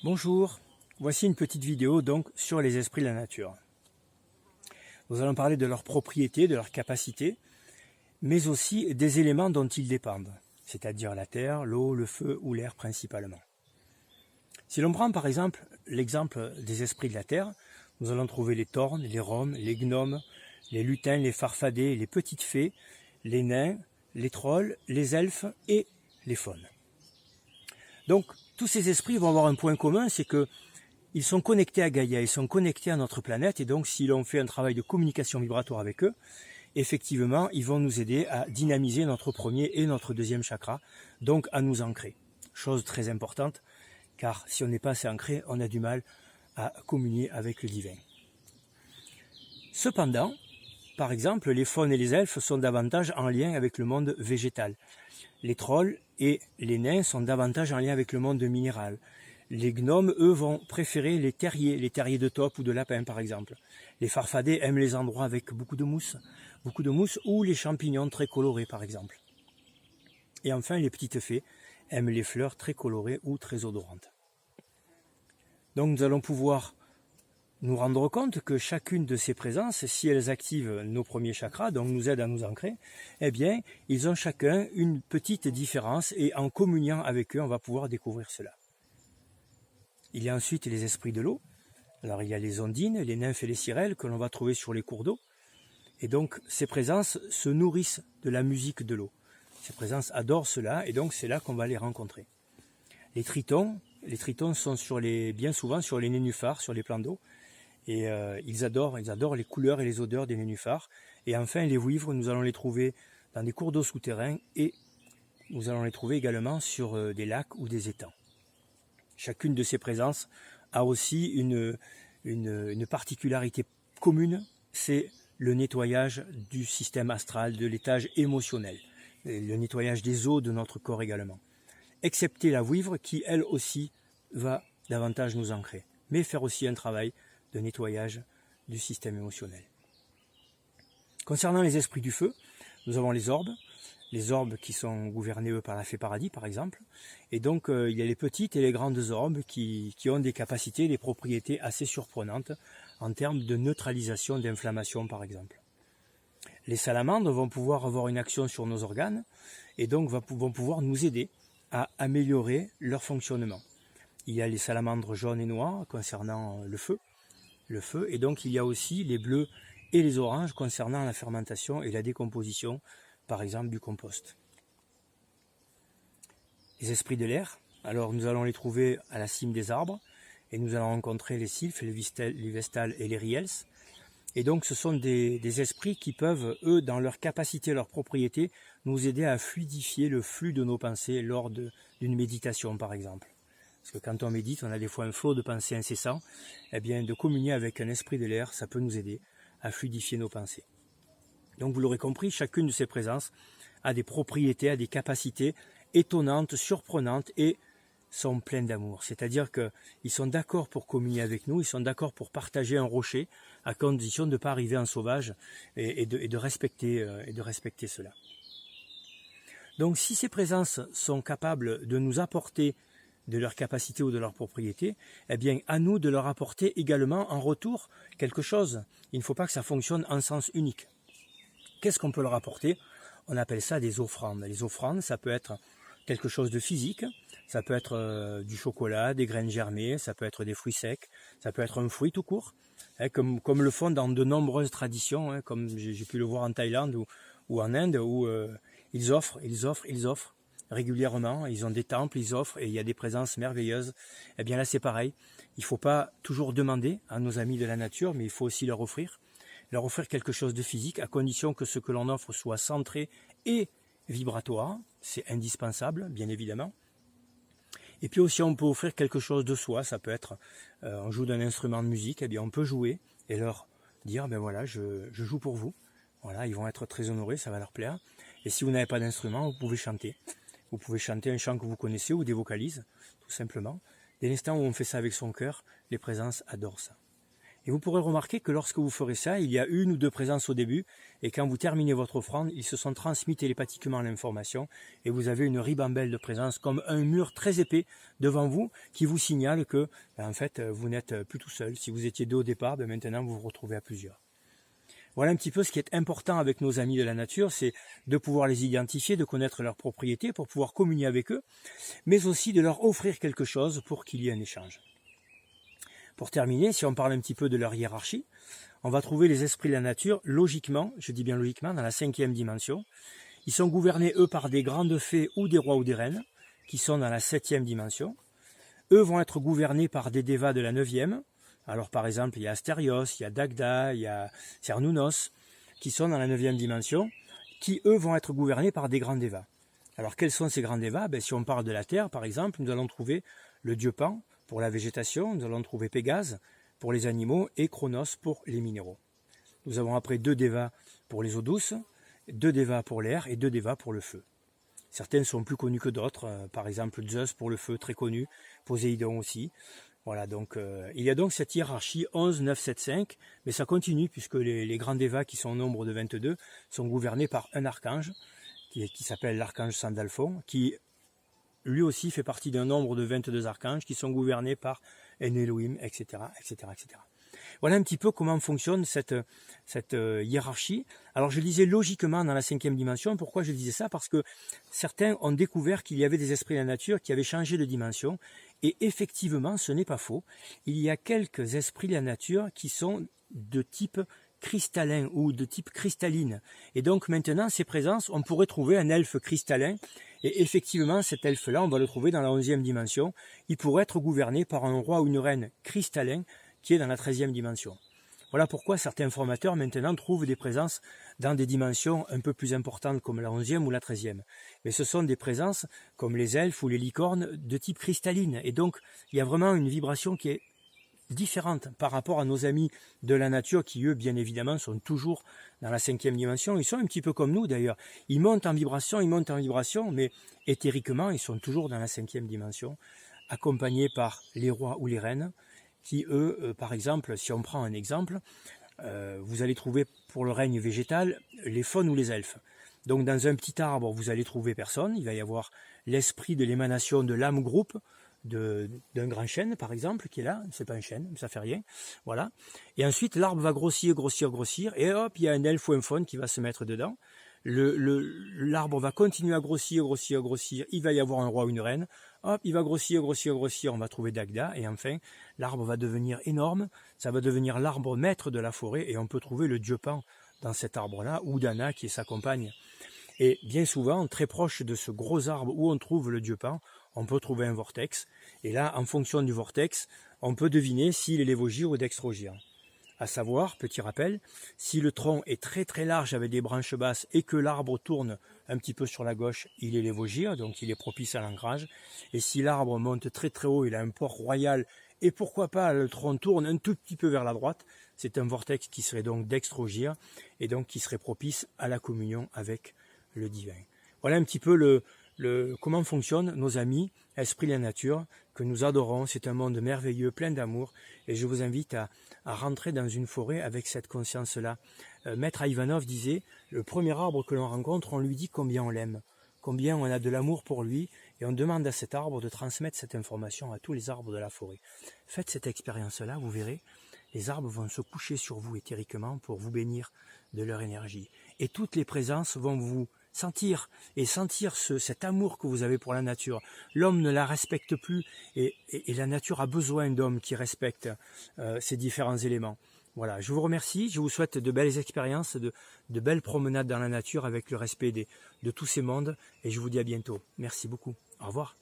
Bonjour, voici une petite vidéo donc sur les esprits de la nature. Nous allons parler de leurs propriétés, de leurs capacités, mais aussi des éléments dont ils dépendent, c'est-à-dire la terre, l'eau, le feu ou l'air principalement. Si l'on prend par exemple l'exemple des esprits de la terre, nous allons trouver les tornes, les roms, les gnomes, les lutins, les farfadets, les petites fées, les nains, les trolls, les elfes et les faunes. Donc, tous ces esprits vont avoir un point commun, c'est qu'ils sont connectés à Gaïa, ils sont connectés à notre planète, et donc si l'on fait un travail de communication vibratoire avec eux, effectivement, ils vont nous aider à dynamiser notre premier et notre deuxième chakra, donc à nous ancrer. Chose très importante, car si on n'est pas assez ancré, on a du mal à communier avec le divin. Cependant, par exemple, les faunes et les elfes sont davantage en lien avec le monde végétal. Les trolls et les nains sont davantage en lien avec le monde minéral. Les gnomes, eux, vont préférer les terriers de taupe ou de lapin, par exemple. Les farfadets aiment les endroits avec beaucoup de mousse ou les champignons très colorés, par exemple. Et enfin, les petites fées aiment les fleurs très colorées ou très odorantes. Donc nous allons pouvoir nous rendre compte que chacune de ces présences, si elles activent nos premiers chakras, donc nous aident à nous ancrer, eh bien, ils ont chacun une petite différence et en communiant avec eux, on va pouvoir découvrir cela. Il y a ensuite les esprits de l'eau. Alors il y a les ondines, les nymphes et les sirènes que l'on va trouver sur les cours d'eau. Et donc ces présences se nourrissent de la musique de l'eau. Ces présences adorent cela et donc c'est là qu'on va les rencontrer. Les tritons sont bien souvent sur les nénuphars, sur les plans d'eau. Et ils adorent les couleurs et les odeurs des nénuphars. Et enfin, les vouivres, nous allons les trouver dans des cours d'eau souterrains et nous allons les trouver également sur des lacs ou des étangs. Chacune de ces présences a aussi une particularité commune, c'est le nettoyage du système astral, de l'étage émotionnel, le nettoyage des os de notre corps également. Excepté la vouivre qui, elle aussi, va davantage nous ancrer, mais faire aussi un travail de nettoyage du système émotionnel. Concernant les esprits du feu, nous avons les orbes qui sont gouvernés eux par la fée paradis par exemple, et donc il y a les petites et les grandes orbes qui ont des capacités, des propriétés assez surprenantes en termes de neutralisation d'inflammation par exemple. Les salamandres vont pouvoir avoir une action sur nos organes et donc vont pouvoir nous aider à améliorer leur fonctionnement. Il y a les salamandres jaunes et noires concernant le feu, et donc il y a aussi les bleus et les oranges concernant la fermentation et la décomposition, par exemple du compost. Les esprits de l'air, alors nous allons les trouver à la cime des arbres, et nous allons rencontrer les sylphes, les vestales et les riels, et donc ce sont des esprits qui peuvent, eux, dans leur capacité, leur propriété, nous aider à fluidifier le flux de nos pensées lors d'une méditation par exemple. Parce que quand on médite, on a des fois un flot de pensées incessant. Eh bien, de communier avec un esprit de l'air, ça peut nous aider à fluidifier nos pensées. Donc, vous l'aurez compris, chacune de ces présences a des propriétés, a des capacités étonnantes, surprenantes et sont pleines d'amour. C'est-à-dire qu'ils sont d'accord pour communier avec nous, ils sont d'accord pour partager un rocher, à condition de ne pas arriver en sauvage et de respecter cela. Donc, si ces présences sont capables de nous apporter de leur capacité ou de leur propriété, eh bien, à nous de leur apporter également en retour quelque chose. Il ne faut pas que ça fonctionne en sens unique. Qu'est-ce qu'on peut leur apporter? On appelle ça des offrandes. Les offrandes, ça peut être quelque chose de physique, ça peut être du chocolat, des graines germées, ça peut être des fruits secs, ça peut être un fruit tout court, hein, comme le font dans de nombreuses traditions, hein, comme j'ai pu le voir en Thaïlande ou en Inde, où ils offrent régulièrement, ils ont des temples, ils offrent et il y a des présences merveilleuses. Eh bien là c'est pareil, il ne faut pas toujours demander à nos amis de la nature, mais il faut aussi leur offrir quelque chose de physique à condition que ce que l'on offre soit centré et vibratoire, c'est indispensable bien évidemment. Et puis aussi on peut offrir quelque chose de soi, ça peut être, on joue d'un instrument de musique, eh bien on peut jouer et leur dire, ben voilà, je joue pour vous. Voilà, ils vont être très honorés, ça va leur plaire. Et si vous n'avez pas d'instrument, vous pouvez chanter. Vous pouvez chanter un chant que vous connaissez ou des vocalises, tout simplement. Dès l'instant où on fait ça avec son cœur, les présences adorent ça. Et vous pourrez remarquer que lorsque vous ferez ça, il y a 1 ou 2 présences au début, et quand vous terminez votre offrande, ils se sont transmis télépathiquement l'information, et vous avez une ribambelle de présence, comme un mur très épais devant vous, qui vous signale que, en fait, vous n'êtes plus tout seul. Si vous étiez 2 au départ, maintenant vous vous retrouvez à plusieurs. Voilà un petit peu ce qui est important avec nos amis de la nature, c'est de pouvoir les identifier, de connaître leurs propriétés pour pouvoir communier avec eux, mais aussi de leur offrir quelque chose pour qu'il y ait un échange. Pour terminer, si on parle un petit peu de leur hiérarchie, on va trouver les esprits de la nature logiquement, je dis bien logiquement, dans la 5e dimension. Ils sont gouvernés, eux, par des grandes fées ou des rois ou des reines, qui sont dans la 7e dimension. Eux vont être gouvernés par des dévas de la 9e. Alors par exemple, il y a Astérios, il y a Dagda, il y a Cernunnos, qui sont dans la 9e dimension, qui eux vont être gouvernés par des grands dévas. Alors quels sont ces grands dévas? Si on parle de la Terre, par exemple, nous allons trouver le dieu Pan pour la végétation, nous allons trouver Pégase pour les animaux et Chronos pour les minéraux. Nous avons après 2 dévas pour les eaux douces, 2 dévas pour l'air et 2 dévas pour le feu. Certains sont plus connus que d'autres, par exemple Zeus pour le feu, très connu, Poséidon aussi. Voilà, donc il y a donc cette hiérarchie 11, 9, 7, 5, mais ça continue puisque les grands dévas qui sont au nombre de 22 sont gouvernés par un archange qui s'appelle l'archange Sandalphon, qui lui aussi fait partie d'un nombre de 22 archanges qui sont gouvernés par un Elohim, etc., etc., etc. Voilà un petit peu comment fonctionne cette hiérarchie. Alors je disais logiquement dans la 5e dimension. Pourquoi je disais ça? Parce que certains ont découvert qu'il y avait des esprits de la nature qui avaient changé de dimension. Et effectivement, ce n'est pas faux. Il y a quelques esprits de la nature qui sont de type cristallin ou de type cristalline. Et donc maintenant, ces présences, on pourrait trouver un elfe cristallin. Et effectivement, cet elfe-là, on va le trouver dans la 11e dimension. Il pourrait être gouverné par un roi ou une reine cristallin qui est dans la 13e dimension. Voilà pourquoi certains formateurs maintenant trouvent des présences dans des dimensions un peu plus importantes comme la 11e ou la 13e. Mais ce sont des présences comme les elfes ou les licornes de type cristalline. Et donc, il y a vraiment une vibration qui est différente par rapport à nos amis de la nature qui, eux, bien évidemment, sont toujours dans la 5e dimension. Ils sont un petit peu comme nous, d'ailleurs. Ils montent en vibration, mais éthériquement, ils sont toujours dans la 5e dimension, accompagnés par les rois ou les reines, qui, eux, par exemple, si on prend un exemple, vous allez trouver pour le règne végétal les faunes ou les elfes. Donc dans un petit arbre, vous allez trouver personne, il va y avoir l'esprit de l'émanation de l'âme groupe, d'un grand chêne par exemple, qui est là, c'est pas un chêne, ça fait rien, voilà. Et ensuite l'arbre va grossir, et hop, il y a un elfe ou un faune qui va se mettre dedans. L'arbre va continuer à grossir, il va y avoir un roi ou une reine, hop, il va grossir, on va trouver Dagda, et enfin, l'arbre va devenir énorme, ça va devenir l'arbre maître de la forêt, et on peut trouver le dieu Pan dans cet arbre-là, ou Dana qui est sa compagne. Et bien souvent, très proche de ce gros arbre où on trouve le dieu Pan, on peut trouver un vortex, et là, en fonction du vortex, on peut deviner s'il est lévogire ou dextrogire. À savoir, petit rappel, si le tronc est très très large avec des branches basses et que l'arbre tourne un petit peu sur la gauche, il est lévogire, donc il est propice à l'ancrage. Et si l'arbre monte très très haut, il a un port royal, et pourquoi pas le tronc tourne un tout petit peu vers la droite, c'est un vortex qui serait donc dextrogire, et donc qui serait propice à la communion avec le divin. Voilà un petit peu comment fonctionnent nos amis, esprits de la nature, que nous adorons. C'est un monde merveilleux, plein d'amour, et je vous invite à rentrer dans une forêt avec cette conscience-là. Maître Ivanov disait, le premier arbre que l'on rencontre, on lui dit combien on l'aime, combien on a de l'amour pour lui, et on demande à cet arbre de transmettre cette information à tous les arbres de la forêt. Faites cette expérience-là, vous verrez, les arbres vont se coucher sur vous éthériquement pour vous bénir de leur énergie. Et toutes les présences vont vous sentir cet amour que vous avez pour la nature. L'homme ne la respecte plus et la nature a besoin d'hommes qui respectent ces différents éléments. Voilà, je vous remercie, je vous souhaite de belles expériences, de belles promenades dans la nature avec le respect de tous ces mondes et je vous dis à bientôt. Merci beaucoup. Au revoir.